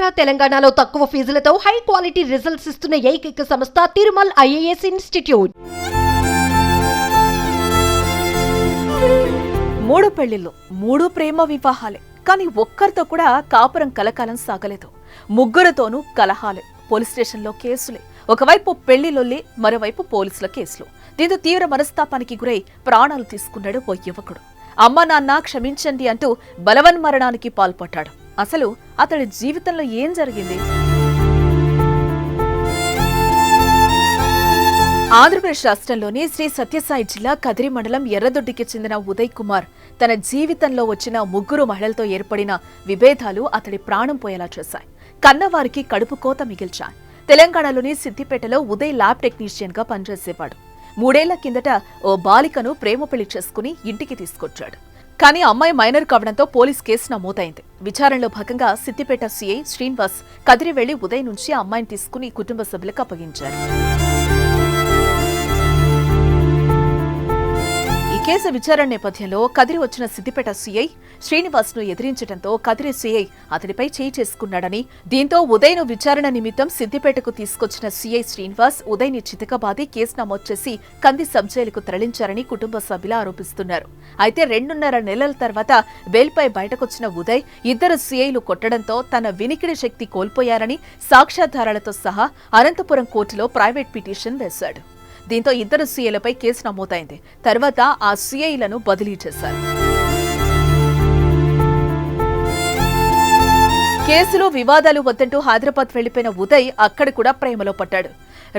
ఆంధ్ర తెలంగాణలో తక్కువ ఫీజులతో high quality results ఇస్తున్న ఏకైక సంస్థ తిరుమల్ ఐఏఎస్ ఇన్స్టిట్యూట్. 3 పెళ్లిళ్ళు 3 ప్రేమ వివాహాలే. కానీ ఒక్కరితో కూడా కాపురం కలకాలం సాగలేదు. ముగ్గురితోనూ కలహాలే, పోలీస్ స్టేషన్లో కేసులే. ఒకవైపు పెళ్లిలొల్లి, మరోవైపు పోలీసుల కేసులు. దీంతో తీవ్ర మనస్తాపానికి గురై ప్రాణాలు తీసుకున్నాడు ఓ యువకుడు. అమ్మ నాన్న క్షమించండి అంటూ బలవన్మరణానికి పాల్పడ్డాడు. అసలు అతడి జీవితంలో ఏం జరిగింది? ఆంధ్రప్రదేశ్ రాష్ట్రంలోని శ్రీ సత్యసాయి జిల్లా కదిరి మండలం ఎర్రదొడ్డికి చెందిన ఉదయ్ కుమార్ తన జీవితంలో వచ్చిన 3 మహిళలతో ఏర్పడిన విభేదాలు అతడి ప్రాణం పోయేలా చేశాయి. కన్నవారికి కడుపు కోత మిగిల్చాయి. తెలంగాణలోని సిద్దిపేటలో ఉదయ్ ల్యాబ్ టెక్నీషియన్ గా పనిచేసేవాడు. 3 ఏళ్ల కిందట ఓ బాలికను ప్రేమ పెళ్లి చేసుకుని ఇంటికి తీసుకొచ్చాడు. కానీ అమ్మాయి మైనర్ కావడంతో పోలీస్ కేసు నమోదైంది. విచారణలో భాగంగా సిద్దిపేట సీఐ శ్రీనివాస్ కదిరి వెళ్లి ఉదయ్ నుంచి అమ్మాయిని తీసుకుని కుటుంబ సభ్యులకు అప్పగించారు. ఈ కేసు విచారణ నేపథ్యంలో కదిరి వచ్చిన సిద్దిపేట సీఐ శ్రీనివాస్ ను ఎదిరించడంతో కదిరి సీఐ అతడిపై చేయి చేసుకున్నాడని, దీంతో ఉదయ్ ను విచారణ నిమిత్తం సిద్దిపేటకు తీసుకొచ్చిన సీఐ శ్రీనివాస్ ఉదయ్ ని చితకబాది కేసు నమోదు చేసి కంది సబ్ జైలుకు తరలించారని కుటుంబ సభ్యులు ఆరోపిస్తున్నారు. అయితే 2.5 నెలల తర్వాత బెయిల్పై బయటకొచ్చిన ఉదయ్ 2 సీఐలు కొట్టడంతో తన వినికిడి శక్తి కోల్పోయారని సాక్ష్యాధారాలతో సహా అనంతపురం కోర్టులో ప్రైవేట్ పిటిషన్ వేశాడు. దీంతో 2 సీఐలపై కేసు నమోదైంది. తర్వాత ఆ సీఐలను బదిలీ చేశారు. కేసులో వివాదాలు వద్దంటూ హైదరాబాద్ వెళ్లిపోయిన ఉదయ్ అక్కడ కూడా ప్రేమలో పడ్డాడు.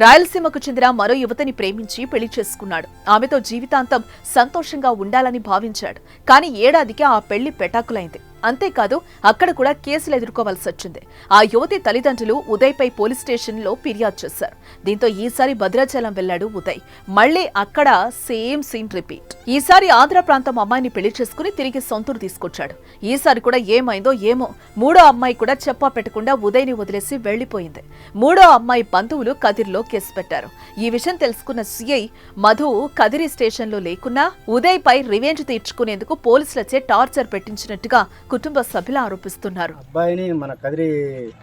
రాయలసీమకు చెందిన మరో యువతిని ప్రేమించి పెళ్లి చేసుకున్నాడు. ఆమెతో జీవితాంతం సంతోషంగా ఉండాలని భావించాడు. కానీ ఏడాదికి ఆ పెళ్లి పెటాకులైంది. అంతేకాదు అక్కడ కూడా కేసులు ఎదుర్కోవాల్సి వచ్చింది. ఆ యువతి తల్లిదండ్రులు ఉదయ్పై పోలీస్ స్టేషన్లో ఫిర్యాదు చేశారు. దీంతో ఈసారి భద్రాచలం వెళ్లాడు ఉదయ్. మళ్లీ అక్కడ సేమ్ సీన్ రిపీట్. ఈసారి ఆంధ్ర ప్రాంతం అమ్మాయిని పెళ్లి చేసుకుని తిరిగి సొంతూరు తీసుకొచ్చాడు. ఈసారి కూడా ఏమైందో ఏమో, 3వ అమ్మాయి కూడా చెప్పా పెట్టకుండా ఉదయ్ని వదిలేసి వెళ్లిపోయింది. 3వ అమ్మాయి బంధువులు కదిరిలో కేసు పెట్టారు. ఈ విషయం తెలుసుకున్న సీఐ మధు కదిరి స్టేషన్లో లేకున్నా ఉదయ్ పై రివెంజ్ తీర్చుకునేందుకు పోలీసులచే టార్చర్ పెట్టించినట్టుగా కుటుంబ సభ్యులు ఆరోపిస్తున్నారు. అబ్బాయిని మన కదిరి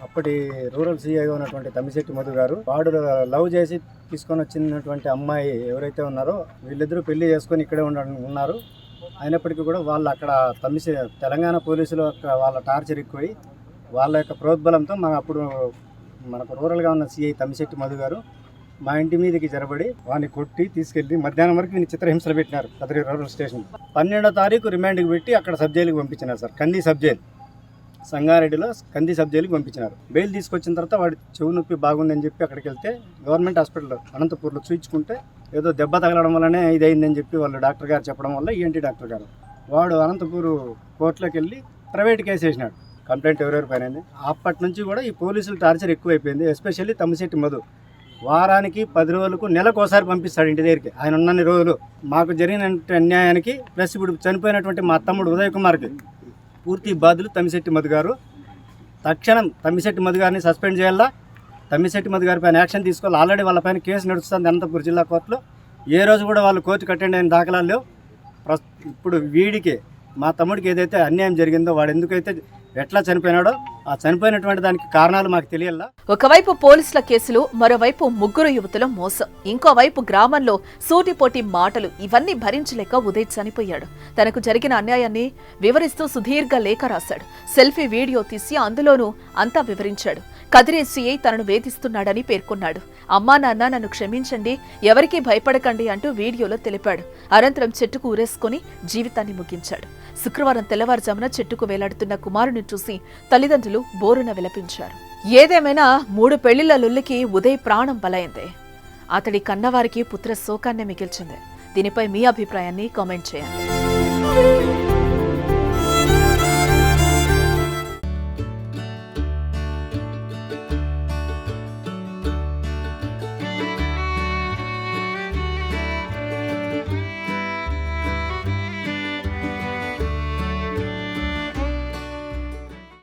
అప్పటి రూరల్ సీఐగా ఉన్నటువంటి తమ్మిశెట్టి మధు గారు వాడు లవ్ చేసి తీసుకొని వచ్చినటువంటి అమ్మాయి ఎవరైతే ఉన్నారో వీళ్ళిద్దరూ పెళ్లి చేసుకొని ఇక్కడే ఉన్నారు. అయినప్పటికీ కూడా వాళ్ళు అక్కడ తెలంగాణ పోలీసులు వాళ్ళ టార్చర్ ఎక్కువై వాళ్ళ యొక్క ప్రోద్బలంతో మనకు రూరల్గా ఉన్న సీఐ తమ్మిశెట్టి మధు గారు మా ఇంటి మీదకి జరబడి వాడిని కొట్టి తీసుకెళ్లి మధ్యాహ్నం వరకు నేను చిత్రహింసలు పెట్టినారు కదిరి రూరల్ స్టేషన్. 12వ తారీఖు రిమాండ్కి పెట్టి అక్కడ సబ్ జైలుకి పంపించినారు సార్. కంది సబ్ జైలు, సంగారెడ్డిలో కంది సబ్ జైలుకి పంపించినారు. బెయిల్ తీసుకొచ్చిన తర్వాత వాడి చెవు నొప్పి బాగుందని చెప్పి అక్కడికి వెళ్తే గవర్నమెంట్ హాస్పిటల్ అనంతపూర్లో చూయించుకుంటే ఏదో దెబ్బ తగలడం వల్లనే ఇదైందని చెప్పి వాళ్ళు డాక్టర్ గారు చెప్పడం వల్ల ఈఎన్టీ డాక్టర్ గారు వాడు అనంతపూర్ కోర్టులోకి వెళ్ళి ప్రైవేట్ కేసు వేసినాడు. కంప్లైంట్ ఎవరెవరి పైన. అప్పటి నుంచి కూడా ఈ పోలీసుల టార్చర్ ఎక్కువైపోయింది. ఎస్పెషల్లీ తమ్మిశెట్టి మధు వారానికి 10 రోజులకు నెలకోసారి పంపిస్తాడు ఇంటి దగ్గరికి. ఆయన ఉన్నన్ని రోజులు మాకు జరిగిన అన్యాయానికి ప్లస్ ఇప్పుడు చనిపోయినటువంటి మా తమ్ముడు ఉదయ్ కుమార్కి పూర్తి బాధ్యులు తమ్మిశెట్టి మధు గారు. తక్షణం తమ్మిశెట్టి మధు గారిని సస్పెండ్ చేయాలా, తమ్మిశెట్టి మధు గారి పైన యాక్షన్ తీసుకోవాలి. ఆల్రెడీ వాళ్ళ పైన కేసు నడుస్తుంది అనంతపురం జిల్లా కోర్టులో. ఏ రోజు కూడా వాళ్ళు కోర్టుకు అటెండ్ అయిన దాఖలాలు లేవు. ఇప్పుడు వీడికి మా తమ్ముడికి ఏదైతే అన్యాయం జరిగిందో వాడు ఎందుకైతే ఎట్లా చనిపోయినాడో ఆ చనిపోయినటువంటి దానికి కారణాలు మాకు తెలియాలా. ఒకవైపు పోలీసుల కేసులు, మరోవైపు 3 యువతుల మోసం, ఇంకోవైపు గ్రామంలో సూటిపోటి మాటలు. ఇవన్నీ భరించలేక ఉదయ్ చనిపోయాడు. తనకు జరిగిన అన్యాయాన్ని వివరిస్తూ సుదీర్ఘ లేఖ రాశాడు. సెల్ఫీ వీడియో తీసి అందులోనూ అంతా వివరించాడు. కదిరి సీఐ తనను వేధిస్తున్నాడని పేర్కొన్నాడు. అమ్మా నాన్న నన్ను క్షమించండి, ఎవరికీ భయపడకండి అంటూ వీడియోలో తెలిపాడు. అనంతరం చెట్టుకు ఊరేసుకుని జీవితాన్ని ముగించాడు. శుక్రవారం తెల్లవారుజామున చెట్టుకు వేలాడుతున్న కుమారుని చూసి తల్లిదండ్రులు బోరున విలపించారు. ఏదేమైనా 3 పెళ్లిళ్ల లొల్లికి ఉదయ్ ప్రాణం బలైంది. అతడి కన్నవారికి పుత్ర శోకాన్ని మిగిల్చింది. దీనిపై మీ అభిప్రాయాన్ని కామెంట్ చేయండి.